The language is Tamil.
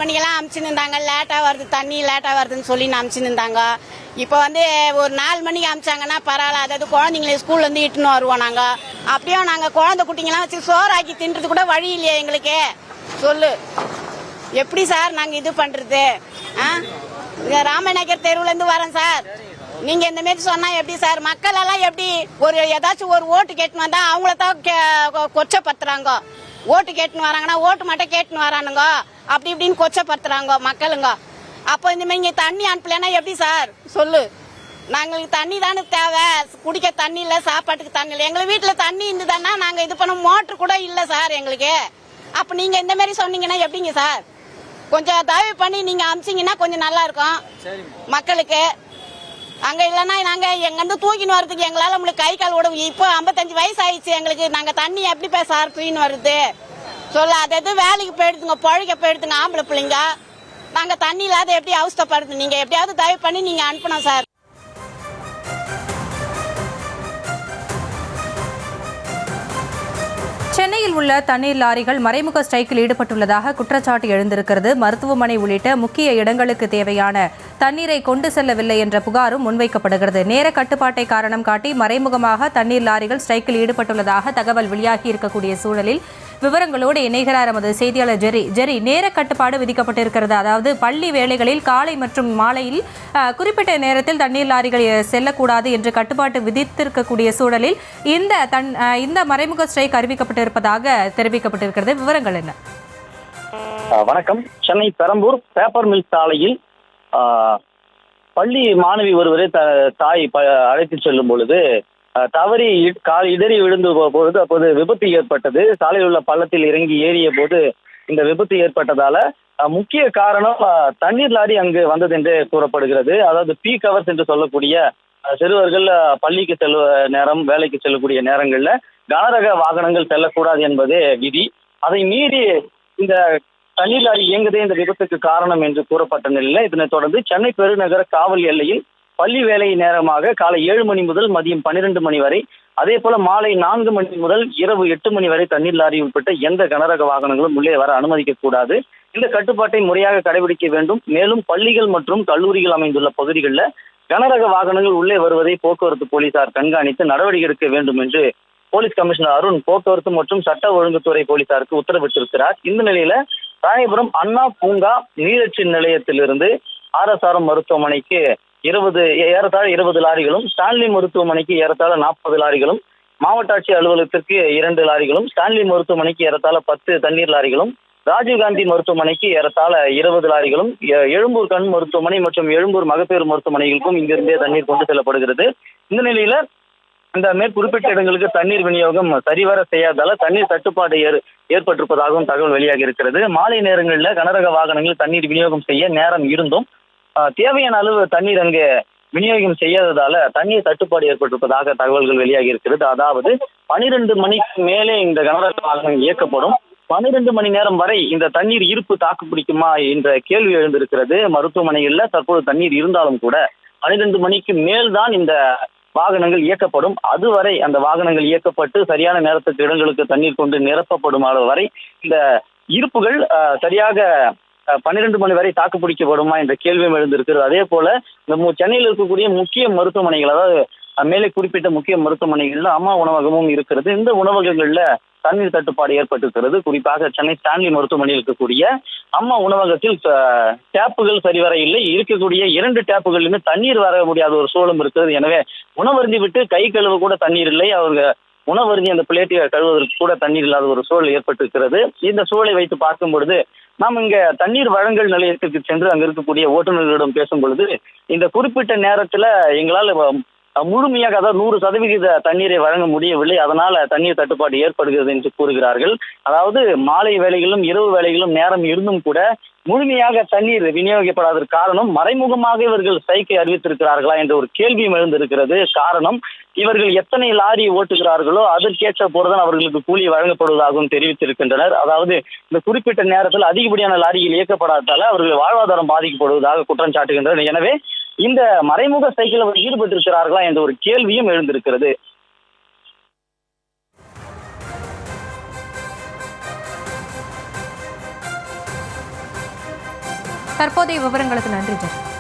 மணிக்கெல்லாம் அமுச்சுன்னு இருந்தாங்க. லேட்டாக வருது, தண்ணி லேட்டாக வருதுன்னு சொல்லி அமுச்சுன்னு இருந்தாங்க. இப்போ வந்து ஒரு 4 மணிக்கு அமிச்சாங்கன்னா பரவாயில்ல. அதாவது குழந்தைங்களை ஸ்கூல்லேருந்து இட்டுன்னு வருவோம். நாங்கள் அப்படியே நாங்கள் குழந்தை குட்டிங்கெல்லாம் வச்சு சோறாக்கி தின்றது கூட வழி இல்லையா எங்களுக்கு? சொல்லு, எப்படி சார் நாங்கள் இது பண்ணுறது? ராமநகர் தெருவுலேருந்து வரேன் சார். நீங்கள் இந்த மாரி சொன்னால் எப்படி சார்? மக்கள் எல்லாம் எப்படி ஒரு ஏதாச்சும் ஒரு ஓட்டு கேட்டுன்னு வந்தால் அவங்கள தான் கொச்சப்படுத்துறாங்க. ஓட்டு கேட்டுன்னு வராங்கன்னா ஓட்டு மட்டும் கேட்டுன்னு வரானுங்க, அப்படி இப்படின்னு கொச்சப்படுத்துறாங்க மக்களுங்க. அப்போ இந்த மாதிரி இங்கே தண்ணி அனுப்பலன்னா எப்படி சார்? சொல்லு. நாங்களுக்கு தண்ணி தானே தேவை, குடிக்க தண்ணி இல்லை, சாப்பாட்டுக்கு தண்ணி இல்லை. எங்கள் வீட்டில் தண்ணி இருந்துதானா நாங்கள் இது பண்ண, மோட்ரு கூட இல்லை சார் எங்களுக்கு. அப்போ நீங்கள் இந்த மாதிரி சொன்னீங்கன்னா எப்படிங்க சார்? கொஞ்சம் தயவு பண்ணி நீங்கள் அமிச்சிங்கன்னா கொஞ்சம் நல்லா இருக்கும் மக்களுக்கு. அங்கே இல்லைன்னா நாங்கள் எங்கேருந்து தூக்கின்னு வர்றதுக்கு எங்களால் உங்களுக்கு கை கால் விட. இப்போ 55 வயசு ஆயிடுச்சு எங்களுக்கு. நாங்கள் தண்ணி எப்படி சார் தூக்கின்னு வருது? சொல்ல, அது எது வேலைக்கு போயிடுதுங்க, பழக போயிடுதுங்க ஆம்பளை பிள்ளைங்க. நாங்கள் தண்ணி இல்லாத எப்படி அவஸ்தப்படுது? நீங்கள் எப்படியாவது தயவு பண்ணி நீங்கள் அனுப்பணும் சார். சென்னையில் உள்ள தண்ணீர் லாரிகள் மறைமுக ஸ்ட்ரைக்கில் ஈடுபட்டுள்ளதாக குற்றச்சாட்டு எழுந்திருக்கிறது. மருத்துவமனை உள்ளிட்ட முக்கிய இடங்களுக்கு தேவையான தண்ணீரை கொண்டு செல்லவில்லை என்ற புகாரும் முன்வைக்கப்படுகிறது. நேர கட்டுப்பாட்டை காரணம் காட்டி மறைமுகமாக தண்ணீர் லாரிகள் ஸ்ட்ரைக்கில் ஈடுபட்டுள்ளதாக தகவல் வெளியாகி இருக்கக்கூடிய சூழலில் விவரங்களோடு இணைகிறார் நமது செய்தியாளர் ஜெரி. நேர கட்டுப்பாடு விதிக்கப்பட்டிருக்கிறது. அதாவது பள்ளி வேளைகளில் காலை மற்றும் மாலையில் குறிப்பிட்ட நேரத்தில் தண்ணீர் லாரிகள் செல்லக்கூடாது என்று கட்டுப்பாட்டு விதித்திருக்கக்கூடிய சூழலில் இந்த மறைமுக ஸ்ட்ரைக் அறிவிக்கப்பட்டிருப்பதாக தெரிவிக்கப்பட்டிருக்கிறது. விவரங்கள் என்ன? வணக்கம். சென்னை பெரம்பூர் பேப்பர் மில் சாலையில் பள்ளி மாணவி ஒருவரை தாய் அழைத்து செல்லும் பொழுது தவறி கால் இடறி விழுந்து பொழுது அப்போது விபத்து ஏற்பட்டது. சாலையில் உள்ள பள்ளத்தில் இறங்கி ஏறிய போது இந்த விபத்து ஏற்பட்டதால முக்கிய காரணம் தண்ணீர் லாரி அங்கு வந்தது என்று கூறப்படுகிறது. அதாவது பீக் ஹவர்ஸ் என்று சொல்லக்கூடிய சிறுவர்கள் பள்ளிக்கு செல்வ நேரம், வேலைக்கு செல்லக்கூடிய நேரங்கள்ல கனரக வாகனங்கள் செல்லக்கூடாது என்பதே விதி. அதை மீறி இந்த தண்ணீர் லாரி இயங்குதே இந்த விபத்துக்கு காரணம் என்று கூறப்பட்ட நிலையில் இதனைத் தொடர்ந்து சென்னை பெருநகர காவல் எல்லையில் பள்ளி வேலை நேரமாக காலை 7 மணி முதல் மதியம் 12 மணி வரை, அதே போல மாலை 4 மணி முதல் இரவு 8 மணி வரை தண்ணீர் லாரி உட்பட்ட எந்த கனரக வாகனங்களும் உள்ளே வர அனுமதிக்க கூடாது. இந்த கட்டுப்பாட்டை முறையாக கடைபிடிக்க வேண்டும். மேலும் பள்ளிகள் மற்றும் கல்லூரிகள் அமைந்துள்ள பகுதிகளில் கனரக வாகனங்கள் உள்ளே வருவதை போக்குவரத்து போலீசார் கண்காணித்து நடவடிக்கை எடுக்க வேண்டும் என்று போலீஸ் கமிஷனர் அருண் போக்குவரத்து மற்றும் சட்ட ஒழுங்குத்துறை போலீசாருக்கு உத்தரவிட்டிருக்கிறார். இந்த நிலையில ராயபுரம் அண்ணா பூங்கா நீரட்சி நிலையத்திலிருந்து ஆர்எஸ்ஆர்எம் மருத்துவமனைக்கு ஏறத்தாழ 20 லாரிகளும், ஸ்டான்லி மருத்துவமனைக்கு ஏறத்தாழ 40 லாரிகளும், மாவட்ட ஆட்சியர் அலுவலகத்திற்கு 2 லாரிகளும், ஸ்டான்லி மருத்துவமனைக்கு ஏறத்தாழ 10 தண்ணீர் லாரிகளும், ராஜீவ்காந்தி மருத்துவமனைக்கு ஏறத்தாழ 20 லாரிகளும், எழும்பூர் கண் மருத்துவமனை மற்றும் எழும்பூர் மகப்பேறு மருத்துவமனைகளுக்கும் இங்கிருந்தே தண்ணீர் கொண்டு செல்லப்படுகிறது. இந்த நிலையில இந்த மேற்குறிப்பிட்ட இடங்களுக்கு தண்ணீர் விநியோகம் சரிவர செய்யாததால தண்ணீர் தட்டுப்பாடு ஏற்பட்டிருப்பதாகவும் தகவல் வெளியாகி இருக்கிறது. மாலை நேரங்களில் கனரக வாகனங்கள் தண்ணீர் விநியோகம் செய்ய நேரம் இருந்தும் தேவையான அளவு தண்ணீர் அங்கே விநியோகம் செய்யாததால தண்ணீர் தட்டுப்பாடு ஏற்பட்டிருப்பதாக தகவல்கள் வெளியாகி இருக்கிறது. அதாவது 12 மணிக்கு மேலே இந்த கனரக வாகனம் இயக்கப்படும். 12 மணி நேரம் வரை இந்த தண்ணீர் இருப்பு தாக்கு பிடிக்குமா என்ற கேள்வி எழுந்திருக்கிறது. மருத்துவமனைகளில் தற்போது தண்ணீர் இருந்தாலும் கூட 12 மணிக்கு மேல்தான் இந்த வாகனங்கள் இயக்கப்படும். அதுவரை அந்த வாகனங்கள் இயக்கப்பட்டு சரியான நேரத்துக்கு இடங்களுக்கு தண்ணீர் கொண்டு நிரப்பப்படும் அளவு வரை இந்த இருப்புகள் சரியாக 12 மணி வரை தாக்கு பிடிக்கப்படுமா என்ற கேள்வியும் எழுந்திருக்கிறது. அதே போல இந்த சென்னையில் இருக்கக்கூடிய முக்கிய மருத்துவமனைகள், அதாவது மேலே குறிப்பிட்ட முக்கிய மருத்துவமனைகள்ல அம்மா உணவகமும் இருக்கிறது. இந்த உணவகங்கள்ல தண்ணீர் தட்டுப்பாடு ஏற்பட்டிருக்கிறது. குறிப்பாக சென்னை ஸ்டான்லி மருத்துவமனையில் இருக்கக்கூடிய அம்மா உணவகத்தில் டேப்புகள் சரிவர இல்லை. இருக்கக்கூடிய 2 டேப்புகளிலுமே தண்ணீர் வர முடியாத ஒரு சூழலும் இருக்கிறது. எனவே உணவருந்தி விட்டு கை கழுவ கூட தண்ணீர் இல்லை. அவங்க உணவருந்தி அந்த பிளேட்டை கழுவுவதற்கு கூட தண்ணீர் இல்லாத ஒரு சூழல் ஏற்பட்டிருக்கிறது. இந்த சூழலை வைத்து பார்க்கும் பொழுது நாம் இங்க தண்ணீர் வழங்கல் நிலையத்திற்கு சென்று அங்க இருக்கக்கூடிய ஓட்டுநர்களிடம் பேசும் பொழுது இந்த குறிப்பிட்ட நேரத்துல எங்களால் முழுமையாக, அதாவது 100% தண்ணீரை வழங்க முடியவில்லை, அதனால தண்ணீர் தட்டுப்பாடு ஏற்படுகிறது என்று கூறுகிறார்கள். அதாவது மாலை வேளைகளிலும் இரவு வேளைகளிலும் நேரம் இருந்தும் கூட முழுமையாக தண்ணீர் விநியோகிக்கப்படாததற்கு காரணம் மறைமுகமாக இவர்கள் ஸ்ட்ரைக்கை அறிவித்திருக்கிறார்களா என்ற ஒரு கேள்வியும் எழுந்திருக்கிறது. காரணம், இவர்கள் எத்தனை லாரி ஓட்டுகிறார்களோ அதற்கேற்ற போதுதான் அவர்களுக்கு கூலி வழங்கப்படுவதாகவும் தெரிவித்திருக்கின்றனர். அதாவது இந்த குறிப்பிட்ட நேரத்தில் அதிகப்படியான லாரிகள் இயக்கப்படாததால அவர்கள் வாழ்வாதாரம் பாதிக்கப்படுவதாக குற்றம் சாட்டுகின்றனர். எனவே இந்த மறைமுக ஸ்ட்ரைக்கில் அவர் ஈடுபட்டிருக்கிறார்களா என்ற ஒரு கேள்வியும் எழுந்திருக்கிறது. தற்போதைய விவரங்களுக்கு நன்றி ஜெகன்.